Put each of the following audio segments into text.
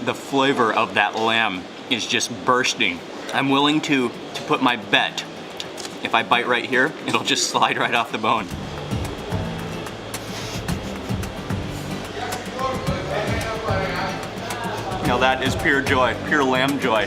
the flavor of that lamb is just bursting. I'm willing to put my bet. If I bite right here, it'll just slide right off the bone. Now that is pure joy, pure lamb joy.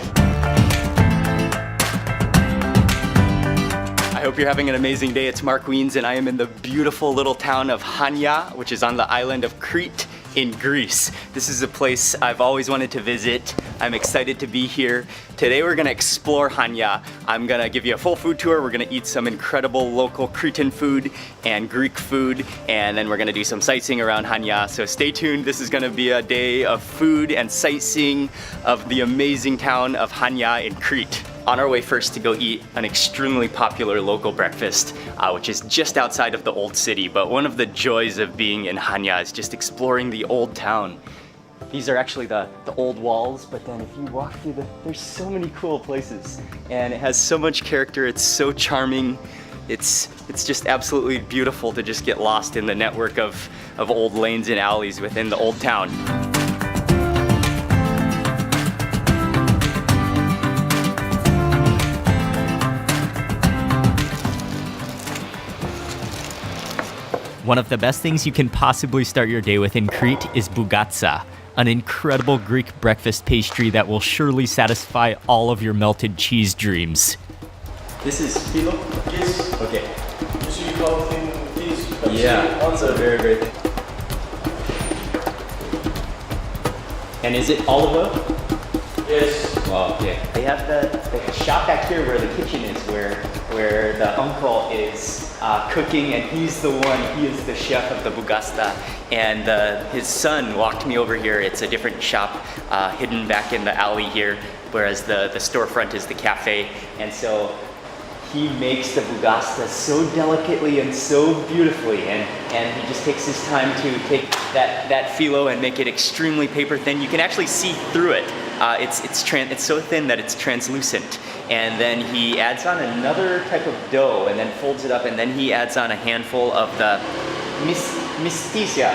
I hope you're having an amazing day. It's Mark Wiens and I am in the beautiful little town of Hania, which is on the island of Crete in Greece. This is a place I've always wanted to visit. I'm excited to be here. Today we're gonna explore Hania. I'm gonna give you a full food tour. We're gonna eat some incredible local Cretan food and Greek food, and then we're gonna do some sightseeing around Hania. So stay tuned. This is gonna be a day of food and sightseeing of the amazing town of Hania in Crete. On our way first to go eat an extremely popular local breakfast, which is just outside of the old city. But one of the joys of being in Hania is just exploring the old town. These are actually the old walls, but then if you walk through there's so many cool places. And it has so much character, it's so charming. It's just absolutely beautiful to just get lost in the network of old lanes and alleys within the old town. One of the best things you can possibly start your day with in Crete is bougatsa, an incredible Greek breakfast pastry that will surely satisfy all of your melted cheese dreams. This is phyllo? Yes. Okay. So you call thin cheese? Yeah, also very, very thin. And is it olive oil? Yes. Oh, okay. They have the shop back here where the kitchen is, where the uncle is cooking, and he is the chef of the bougatsa. And his son walked me over here. It's a different shop hidden back in the alley here, whereas the storefront is the cafe. And so he makes the bougatsa so delicately and so beautifully, and he just takes his time to take that phyllo and make it extremely paper thin. You can actually see through it. It's so thin that it's translucent. And then he adds on another type of dough and then folds it up, and then he adds on a handful of the mizithra.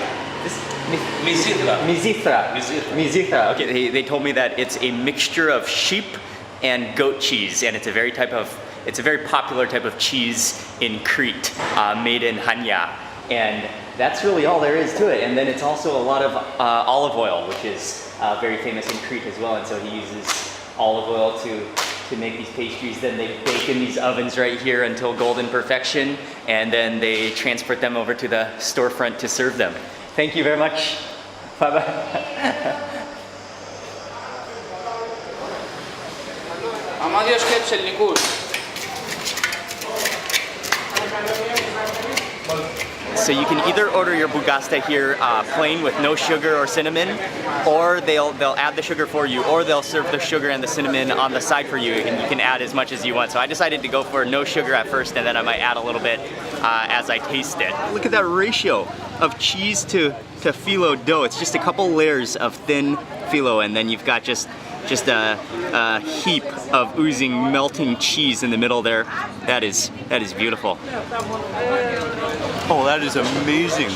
Okay, they told me that it's a mixture of sheep and goat cheese, and it's a very popular type of cheese in Crete, made in Hania. And that's really all there is to it. And then it's also a lot of olive oil, which is very famous in Crete as well. And so he uses olive oil to make these pastries. Then they bake in these ovens right here until golden perfection, and then they transport them over to the storefront to serve them. Thank you very much. Bye-bye. So you can either order your bougatsa here plain with no sugar or cinnamon, or they'll add the sugar for you, or they'll serve the sugar and the cinnamon on the side for you, and you can add as much as you want. So I decided to go for no sugar at first, and then I might add a little bit as I taste it. Look at that ratio of cheese to phyllo dough. It's just a couple layers of thin phyllo, and then you've got just a heap of oozing, melting cheese in the middle there. That is beautiful. Oh, that is amazing.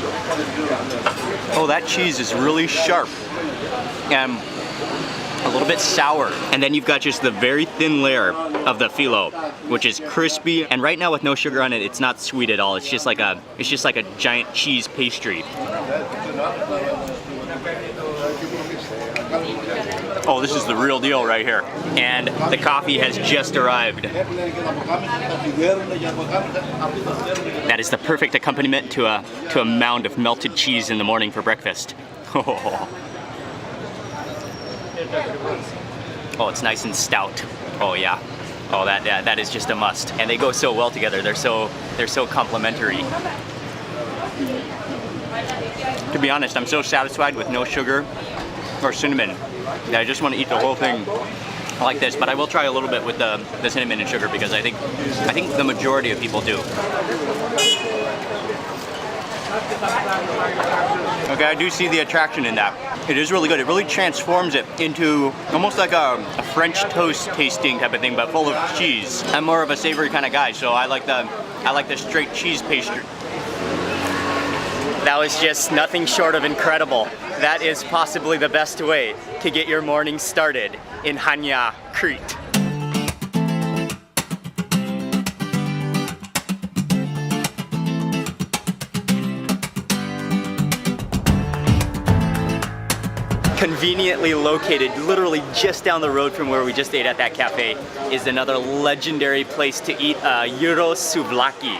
Oh, that cheese is really sharp and a little bit sour. And then you've got just the very thin layer of the phyllo, which is crispy. And right now with no sugar on it, it's not sweet at all. It's just like a giant cheese pastry. Oh, this is the real deal right here. And the coffee has just arrived. That is the perfect accompaniment to a mound of melted cheese in the morning for breakfast. Oh, it's nice and stout. Oh yeah. Oh, that is just a must. And they go so well together. They're so complementary. To be honest, I'm so satisfied with no sugar or cinnamon that I just want to eat the whole thing like this. But I will try a little bit with the cinnamon and sugar, because I think the majority of people do. Okay, I do see the attraction in that. It is really good. It really transforms it into almost like a French toast tasting type of thing, but full of cheese. I'm more of a savory kind of guy, so I like the straight cheese pastry. That was just nothing short of incredible. that is possibly the best way to get your morning started in Hania, Crete. Conveniently located, literally just down the road from where we just ate at that cafe, is another legendary place to eat gyro souvlaki,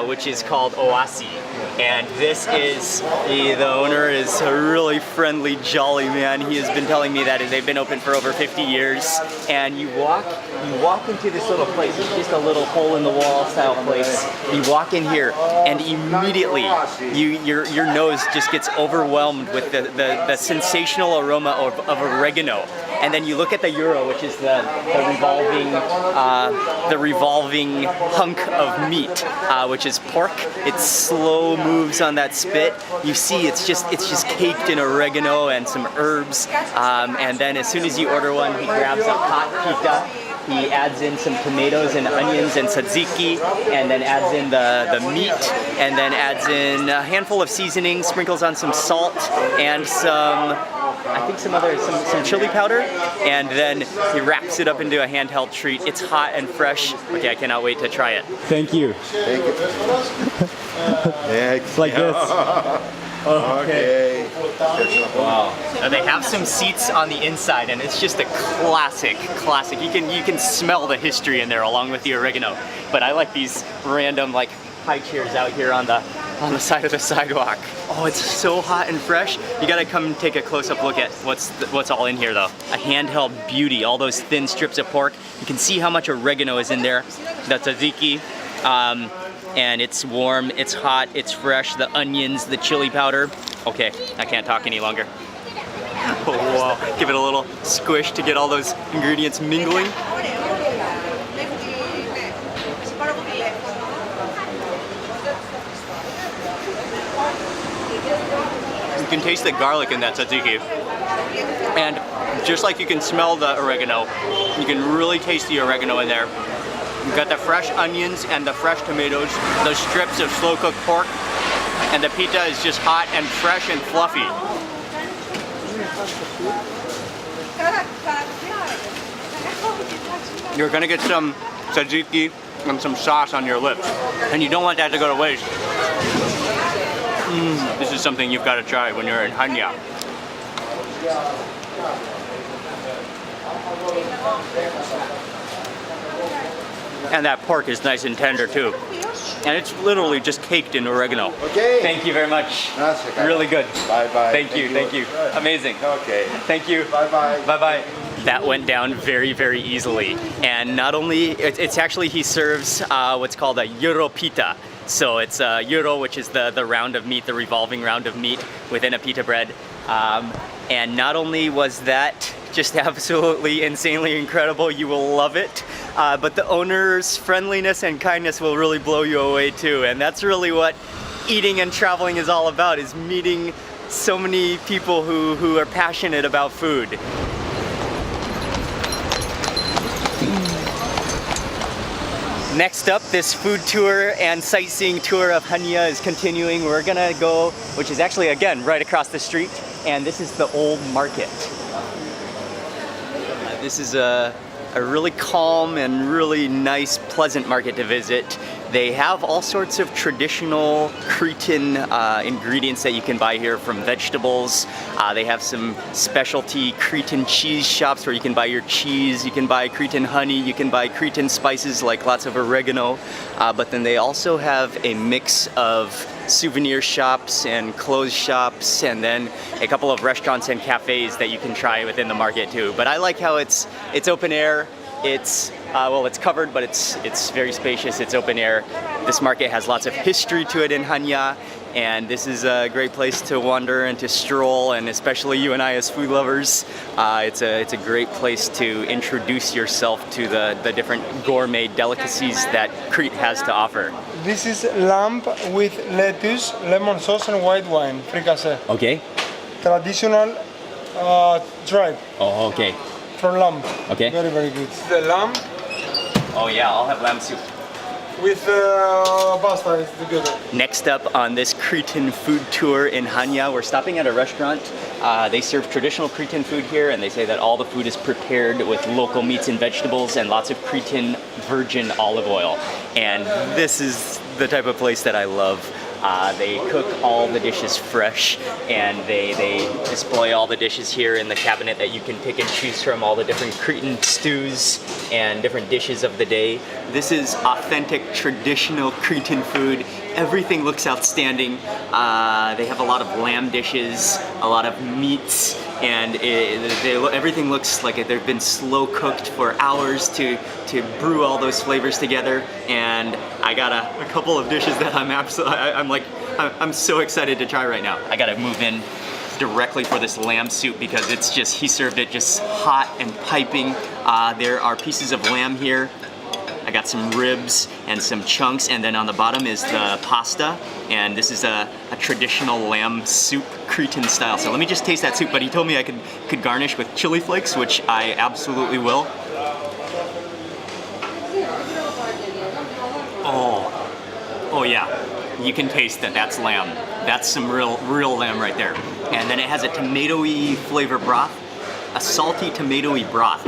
which is called oasi. And this is, the owner is a really friendly, jolly man. He has been telling me that they've been open for over 50 years. And you walk into this little place. It's just a little hole in the wall style place. You walk in here and immediately your nose just gets overwhelmed with the sensational aroma of oregano. And then you look at the gyro, which is the revolving hunk of meat, which is pork. It slow moves on that spit. You see, it's just caked in oregano and some herbs. And then as soon as you order one, he grabs a hot pita. He adds in some tomatoes and onions and tzatziki, and then adds in the meat, and then adds in a handful of seasonings, sprinkles on some salt and some chili powder, and then he wraps it up into a handheld treat. It's hot and fresh. Okay, I cannot wait to try it. Thank you. It's like this. Okay. Wow. Now they have some seats on the inside, and it's just a classic. You can smell the history in there along with the oregano. But I like these random high chairs out here on the side of the sidewalk. Oh, it's so hot and fresh. You gotta come take a close-up look at what's all in here though. A handheld beauty, all those thin strips of pork. You can see how much oregano is in there. The tzatziki. And it's warm, it's hot, it's fresh, the onions, the chili powder. Okay, I can't talk any longer. Oh, wow. Give it a little squish to get all those ingredients mingling. You can taste the garlic in that tzatziki. And just like you can smell the oregano, you can really taste the oregano in there. You've got the fresh onions and the fresh tomatoes, those strips of slow-cooked pork, and the pita is just hot and fresh and fluffy. You're gonna get some tzatziki and some sauce on your lips, and you don't want that to go to waste. This is something you've got to try when you're in Hania. And that pork is nice and tender too. And it's literally just caked in oregano. Okay. Thank you very much. That's okay. Really good. Bye-bye. Thank you. Amazing. Okay. Thank you. Bye-bye. Bye-bye. That went down very, very easily. And not only, it's actually, he serves what's called a gyro pita. So it's a gyro, which is the round of meat, the revolving round of meat within a pita bread. And not only was that just absolutely insanely incredible, you will love it, but the owner's friendliness and kindness will really blow you away too. And that's really what eating and traveling is all about, is meeting so many people who are passionate about food. Next up, this food tour and sightseeing tour of Hania is continuing. We're gonna go, which is actually, again, right across the street, and this is the old market. This is a really calm and really nice, pleasant market to visit. They have all sorts of traditional Cretan ingredients that you can buy here, from vegetables. They have some specialty Cretan cheese shops where you can buy your cheese, you can buy Cretan honey, you can buy Cretan spices like lots of oregano. But then they also have a mix of souvenir shops and clothes shops, and then a couple of restaurants and cafes that you can try within the market too. But I like how it's open air. It's it's covered, but it's very spacious. It's open air. This market has lots of history to it in Hania, and this is a great place to wander and to stroll, and especially you and I as food lovers, it's a great place to introduce yourself to the different gourmet delicacies that Crete has to offer. This is lamb with lettuce, lemon sauce, and white wine, fricassee. Okay. Traditional tribe. Oh, okay. From lamb. Okay. Very, very good. The lamb. Oh yeah, I'll have lamb soup. with pasta is together. Next up on this Cretan food tour in Hania, we're stopping at a restaurant. They serve traditional Cretan food here, and they say that all the food is prepared with local meats and vegetables and lots of Cretan virgin olive oil. And this is the type of place that I love. They cook all the dishes fresh, and they display all the dishes here in the cabinet that you can pick and choose from, all the different Cretan stews and different dishes of the day. This is authentic, traditional Cretan food. Everything looks outstanding. They have a lot of lamb dishes, a lot of meats, and everything looks like they've been slow cooked for hours to brew all those flavors together. And I got a couple of dishes that I'm so excited to try right now. I gotta move in directly for this lamb soup because he served it just hot and piping. There are pieces of lamb here. I got some ribs and some chunks, and then on the bottom is the pasta, and this is a traditional lamb soup, Cretan style. So let me just taste that soup, but he told me I could garnish with chili flakes, which I absolutely will. Oh yeah, you can taste that. That's lamb. That's some real lamb right there. And then it has a tomatoey flavor broth, a salty tomatoey broth.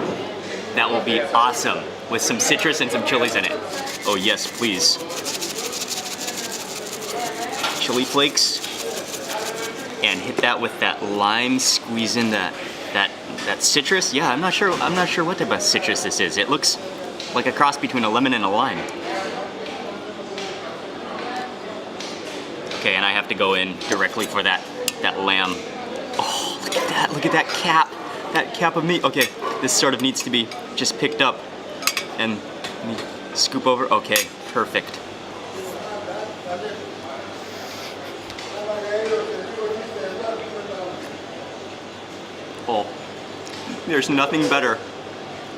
That will be awesome with some citrus and some chilies in it. Oh yes, please. Chili flakes, and hit that with that lime, squeeze in that citrus. Yeah, I'm not sure what type of citrus this is. It looks like a cross between a lemon and a lime. Okay, and I have to go in directly for that lamb. Oh, look at that cap of meat. Okay, this sort of needs to be just picked up and scoop over. Okay, perfect. Oh, there's nothing better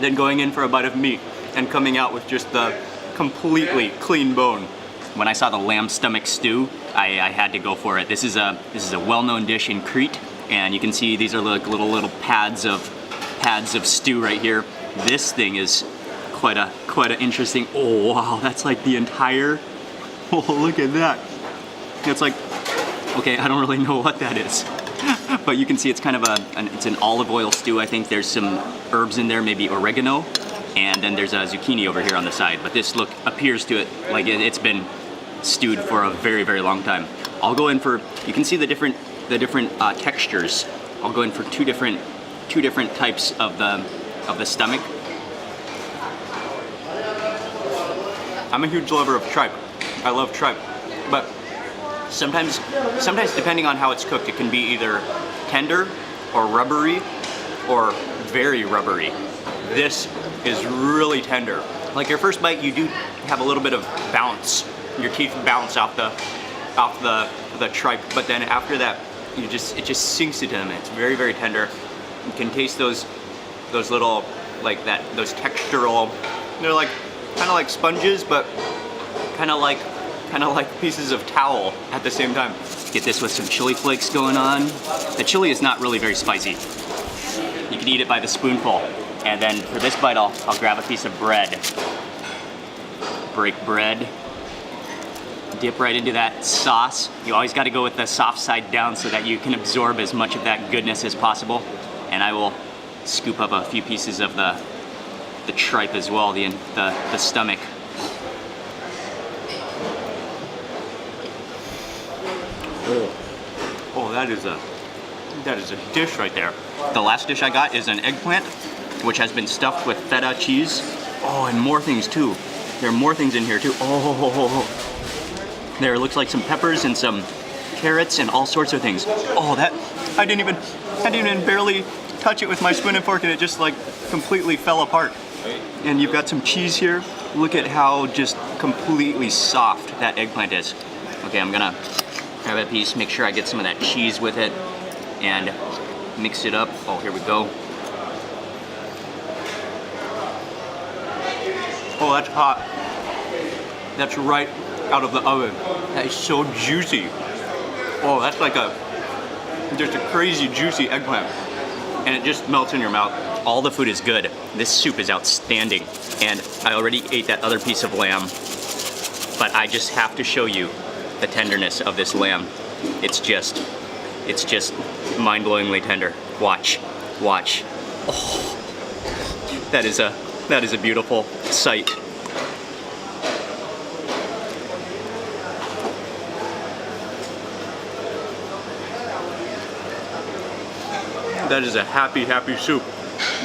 than going in for a bite of meat and coming out with just the completely clean bone. When I saw the lamb stomach stew, I had to go for it. This is a well-known dish in Crete, and you can see these are like little pads of stew right here. This thing is quite a interesting. Oh wow, that's like the entire. Oh, look at that. It's like, okay, I don't really know what that is, but you can see it's kind of it's an olive oil stew. I think there's some herbs in there, maybe oregano, and then there's a zucchini over here on the side. But this appears to it like it's been stewed for a very long time. I'll go in for, you can see the different textures. I'll go in for two different types of the stomach. I'm a huge lover of tripe. I love tripe, but sometimes depending on how it's cooked, it can be either tender or rubbery or very rubbery. This is really tender. Like your first bite, you do have a little bit of bounce. Your teeth bounce off the tripe, but then after that, it just sinks into them. It's very tender. You can taste those little those textural. They're like kind of like sponges, but kind of like pieces of towel at the same time. Get this with some chili flakes going on. The chili is not really very spicy. You can eat it by the spoonful. And then for this bite, I'll grab a piece of bread. Break bread. Dip right into that sauce. You always got to go with the soft side down so that you can absorb as much of that goodness as possible. And I will scoop up a few pieces of the tripe as well, the stomach. Oh, that is a dish right there. The last dish I got is an eggplant, which has been stuffed with feta cheese. Oh, and more things too. There are more things in here too. Oh. There looks like some peppers and some carrots and all sorts of things. Oh, that I didn't even barely touch it with my spoon and fork, and it just like completely fell apart. And you've got some cheese here. Look at how just completely soft that eggplant is. Okay, I'm gonna grab a piece, make sure I get some of that cheese with it, and mix it up. Oh, here we go. Oh, that's hot. That's right out of the oven. That is so juicy. Oh, that's like just a crazy juicy eggplant. And it just melts in your mouth. All the food is good. This soup is outstanding. And I already ate that other piece of lamb. but I just have to show you the tenderness of this lamb. It's just mind-blowingly tender. Watch. Oh, that is a beautiful sight. That is a happy soup.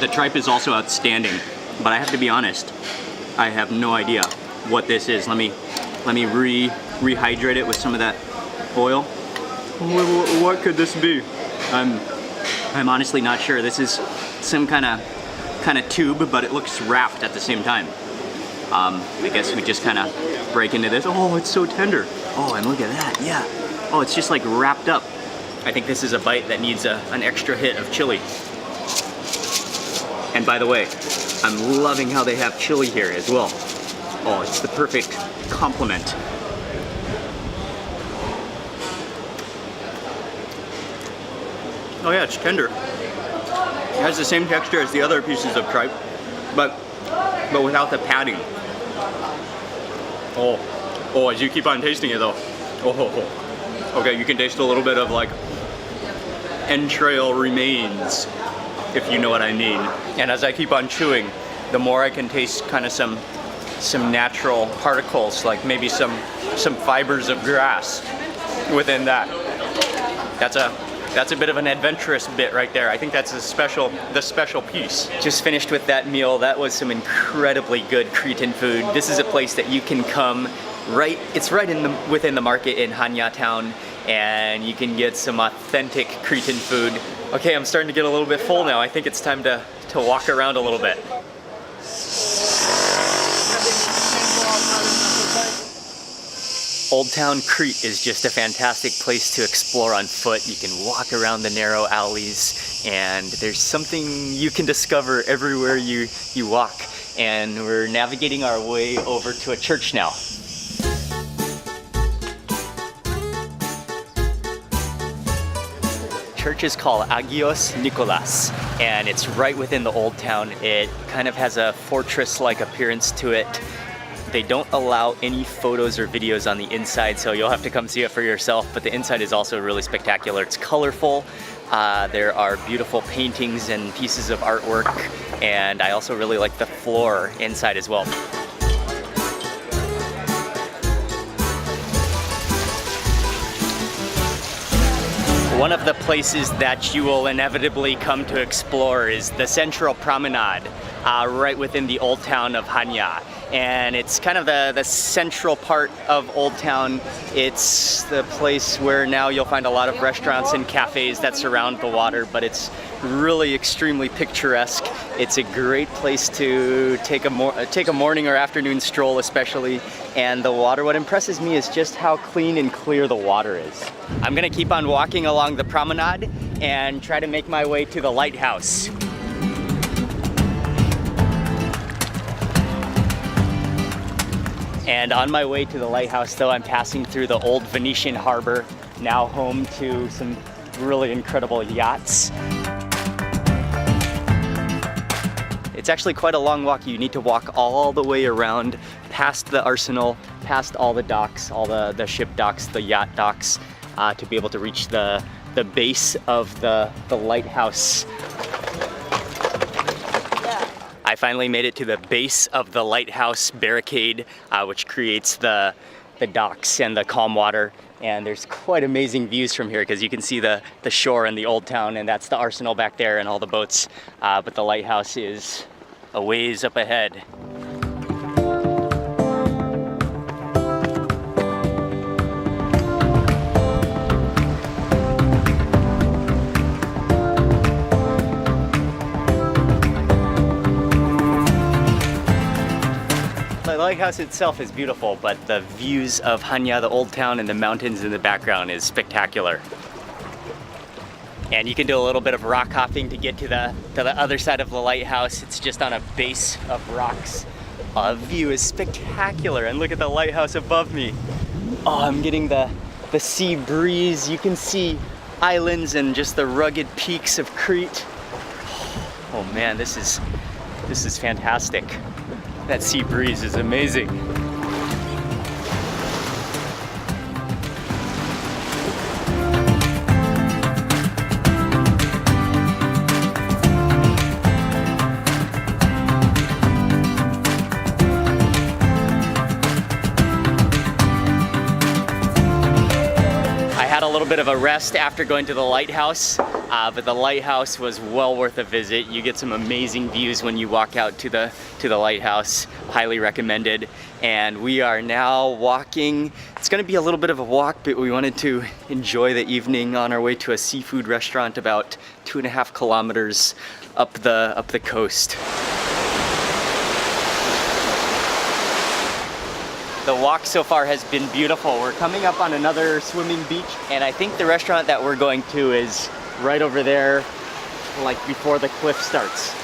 The tripe is also outstanding, but I have to be honest, I have no idea what this is. Let me rehydrate it with some of that oil. What could this be? I'm honestly not sure. This is some kind of tube, but it looks wrapped at the same time. I guess we just kind of break into this. Oh, it's so tender. Oh, and look at that. Yeah. Oh, it's just like wrapped up. I think this is a bite that needs an extra hit of chili. And by the way, I'm loving how they have chili here as well. Oh, it's the perfect complement. Oh yeah, it's tender. It has the same texture as the other pieces of tripe, but without the padding. Oh, as you keep on tasting it though. Oh. Okay, you can taste a little bit of like entrail remains, if you know what I mean. And as I keep on chewing, the more I can taste kind of some natural particles, like maybe some fibers of grass within that. That's a bit of an adventurous bit right there. I think that's the special piece. Just finished with that meal. That was some incredibly good Cretan food. This is a place that you can come it's right within the market in Hania town, and you can get some authentic Cretan food. Okay, I'm starting to get a little bit full now. I think it's time to walk around a little bit. Old Town Crete is just a fantastic place to explore on foot. You can walk around the narrow alleys, and there's something you can discover everywhere you walk. And we're navigating our way over to a church now. Church is called Agios Nikolas, and it's right within the old town. It kind of has a fortress-like appearance to it. They don't allow any photos or videos on the inside, so you'll have to come see it for yourself, but the inside is also really spectacular. It's colorful, there are beautiful paintings and pieces of artwork, and I also really like the floor inside as well. One of the places that you will inevitably come to explore is the Central Promenade, right within the old town of Hania. And it's kind of the central part of Old Town. It's the place where now you'll find a lot of restaurants and cafes that surround the water, but it's really extremely picturesque. It's a great place to take a morning or afternoon stroll especially, and the water, what impresses me is just how clean and clear the water is. I'm gonna keep on walking along the promenade and try to make my way to the lighthouse. And on my way to the lighthouse though, I'm passing through the old Venetian harbor, now home to some really incredible yachts. It's actually quite a long walk. You need to walk all the way around, past the arsenal, past all the docks, all the ship docks, the yacht docks, to be able to reach the base of the lighthouse. I finally made it to the base of the lighthouse barricade, which creates the docks and the calm water. And there's quite amazing views from here because you can see the shore and the old town, and that's the arsenal back there and all the boats. But the lighthouse is a ways up ahead. The lighthouse itself is beautiful, but the views of Hania, the old town, and the mountains in the background is spectacular. And you can do a little bit of rock hopping to get to the other side of the lighthouse. It's just on a base of rocks. The view is spectacular, and look at the lighthouse above me. Oh, I'm getting the sea breeze. You can see islands and just the rugged peaks of Crete. Oh man, this is fantastic. That sea breeze is amazing. little bit of a rest after going to the lighthouse, but the lighthouse was well worth a visit. You get some amazing views when you walk out to the lighthouse. Highly recommended. And we are now walking. It's gonna be a little bit of a walk, but we wanted to enjoy the evening on our way to a seafood restaurant about 2.5 kilometers up the coast. The walk so far has been beautiful. We're coming up on another swimming beach, and I think the restaurant that we're going to is right over there, like before the cliff starts.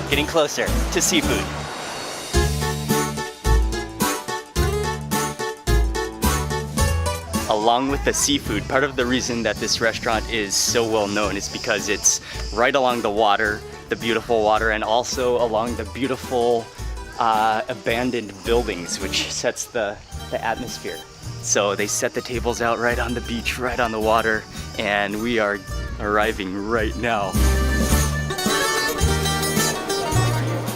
Getting closer to seafood. Along with the seafood, part of the reason that this restaurant is so well known is because it's right along the water, the beautiful water, and also along the beautiful abandoned buildings, which sets the atmosphere. So they set the tables out right on the beach, right on the water, and we are arriving right now.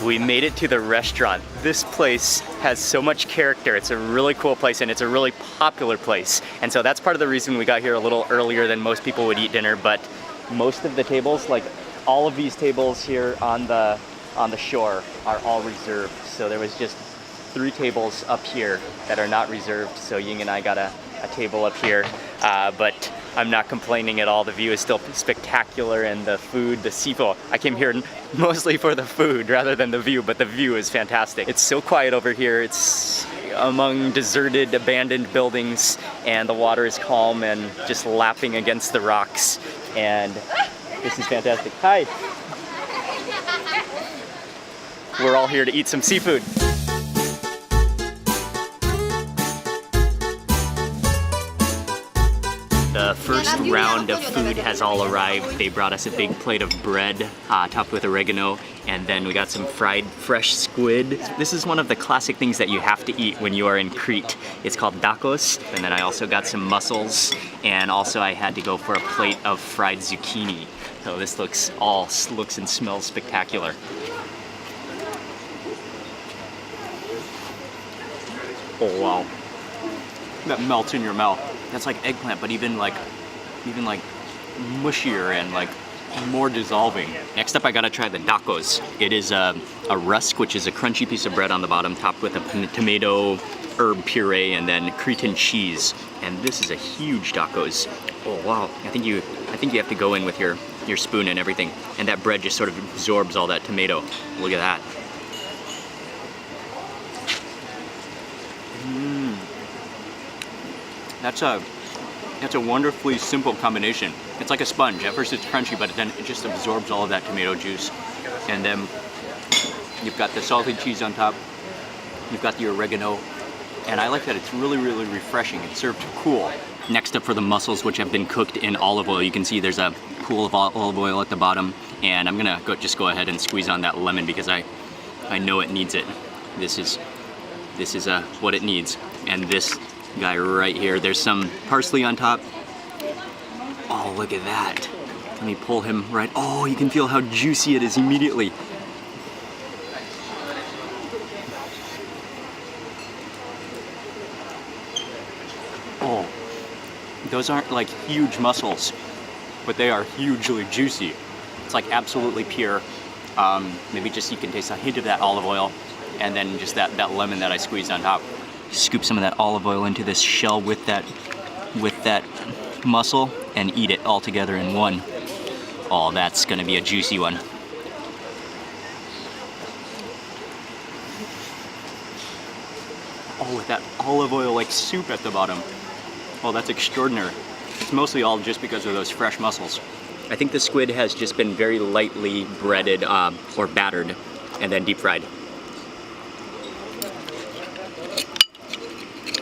We made it to the restaurant. This place has so much character. It's a really cool place, and it's a really popular place. And so that's part of the reason we got here a little earlier than most people would eat dinner, but most of the tables, like all of these tables here on the shore, are all reserved. So there was just 3 tables up here that are not reserved, so Ying and I got a table up here, but I'm not complaining at all. The view is still spectacular, and the food, the seafood, I came here mostly for the food rather than the view, but the view is fantastic. It's so quiet over here. It's among deserted, abandoned buildings, and the water is calm and just lapping against the rocks, and this is fantastic. Hi. We're all here to eat some seafood. The first round of food has all arrived. They brought us a big plate of bread topped with oregano, and then we got some fried fresh squid. This is one of the classic things that you have to eat when you are in Crete. It's called dakos, and then I also got some mussels, and also I had to go for a plate of fried zucchini. So this looks and smells spectacular. Oh wow, that melts in your mouth. That's like eggplant, but even like mushier and like more dissolving. Next up, I gotta try the dakos. It is a rusk, which is a crunchy piece of bread on the bottom, topped with a tomato herb puree and then Cretan cheese. And this is a huge dakos. Oh wow, I think you have to go in with your spoon and everything, and that bread just sort of absorbs all that tomato. Look at that. That's a wonderfully simple combination. It's like a sponge. At first it's crunchy, but then it just absorbs all of that tomato juice. And then you've got the salted cheese on top. You've got the oregano. And I like that it's really, really refreshing. It's served cool. Next up for the mussels, which have been cooked in olive oil. You can see there's a pool of olive oil at the bottom. And I'm gonna just go ahead and squeeze on that lemon because I know it needs it. This is what it needs. And this guy right here, there's some parsley on top. Oh, look at that. Let me pull him right. Oh, you can feel how juicy it is immediately. Oh, those aren't like huge mussels, but they are hugely juicy. It's like absolutely pure. Maybe just you can taste a hint of that olive oil, and then just that lemon that I squeezed on top. Scoop some of that olive oil into this shell with that mussel and eat it all together in one. Oh, that's gonna be a juicy one. Oh, with that olive oil like soup at the bottom. Oh, that's extraordinary. It's mostly all just because of those fresh mussels. I think the squid has just been very lightly breaded or battered and then deep fried.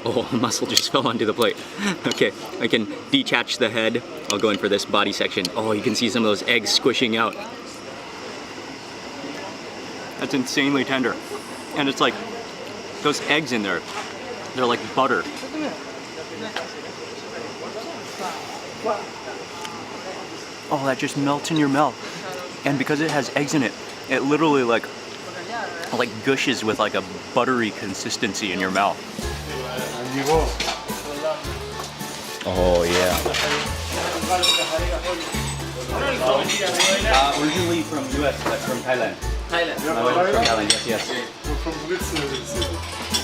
Oh, the mussel just fell onto the plate. Okay, I can detach the head. I'll go in for this body section. Oh, you can see some of those eggs squishing out. That's insanely tender. And it's like, those eggs in there, they're like butter. Oh, that just melts in your mouth. And because it has eggs in it, it literally like gushes with like a buttery consistency in your mouth. Oh yeah. Originally from US, but from Thailand. Thailand. My wife is from Thailand, yes, yes.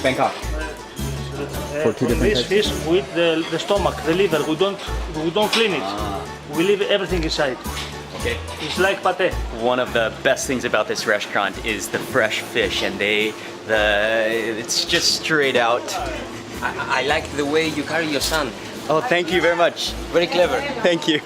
Bangkok. For two different This fish with the stomach, the liver, we don't clean it. We leave everything inside. Okay. It's like pate. One of the best things about this restaurant is the fresh fish, and it's just straight out. I like the way you carry your son. Oh, thank you very much. Very clever. Thank you.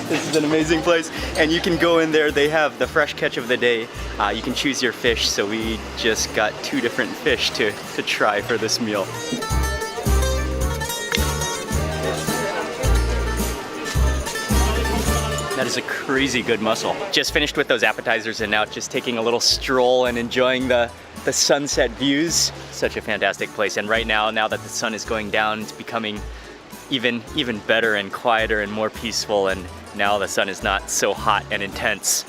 This is an amazing place, and you can go in there. They have the fresh catch of the day. You can choose your fish, so we just got 2 different fish to try for this meal. That is a crazy good mussel. Just finished with those appetizers and now just taking a little stroll and enjoying the sunset views. Such a fantastic place. And right now that the sun is going down, it's becoming even better and quieter and more peaceful, and now the sun is not so hot and intense.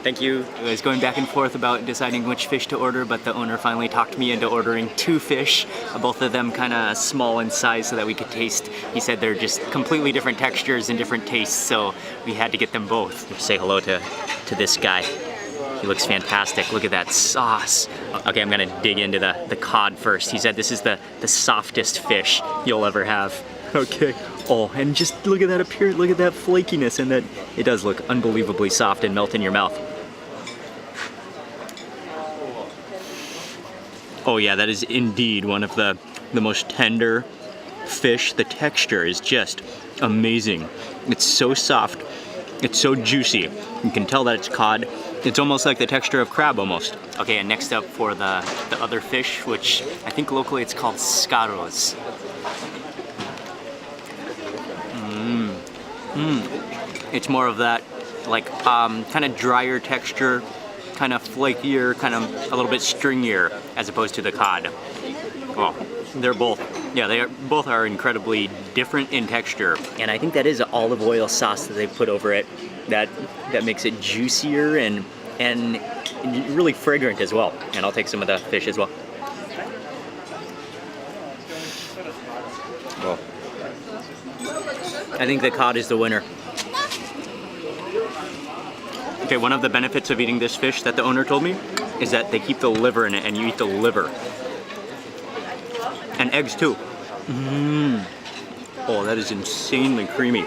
Thank you. I was going back and forth about deciding which fish to order, but the owner finally talked me into ordering 2 fish, both of them kind of small in size so that we could taste. He said they're just completely different textures and different tastes, so we had to get them both. Say hello to this guy. He looks fantastic. Look at that sauce. Okay, I'm gonna dig into the cod first. He said this is the softest fish you'll ever have. Okay. Oh, and just look at that appearance, look at that flakiness, and that it does look unbelievably soft and melt in your mouth. Oh yeah, that is indeed one of the most tender fish. The texture is just amazing. It's so soft, it's so juicy. You can tell that it's cod. It's almost like the texture of crab almost. Okay, and next up for the other fish, which I think locally it's called scaros. It's more of that like kind of drier texture, kind of flakier, kind of a little bit stringier as opposed to the cod. Oh, they're both, yeah, both are incredibly different in texture. And I think that is olive oil sauce that they put over it that makes it juicier and really fragrant as well. And I'll take some of the fish as well. Oh. I think the cod is the winner. Okay, one of the benefits of eating this fish that the owner told me is that they keep the liver in it and you eat the liver. And eggs too. Oh, that is insanely creamy.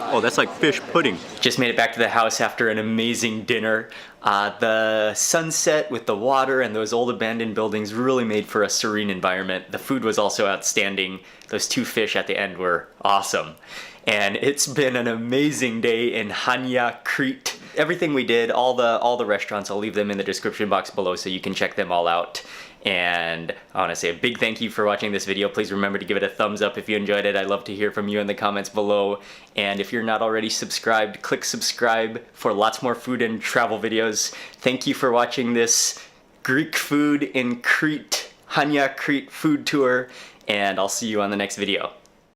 Oh, that's like fish pudding. Just made it back to the house after an amazing dinner. The sunset with the water and those old abandoned buildings really made for a serene environment. The food was also outstanding. Those 2 fish at the end were awesome. And it's been an amazing day in Hania, Crete. Everything we did, all the restaurants, I'll leave them in the description box below so you can check them all out. And I want to say a big thank you for watching this video. Please remember to give it a thumbs up if you enjoyed it. I'd love to hear from you in the comments below. And if you're not already subscribed, click subscribe for lots more food and travel videos. Thank you for watching this Greek food in Crete, Hania, Crete food tour. And I'll see you on the next video.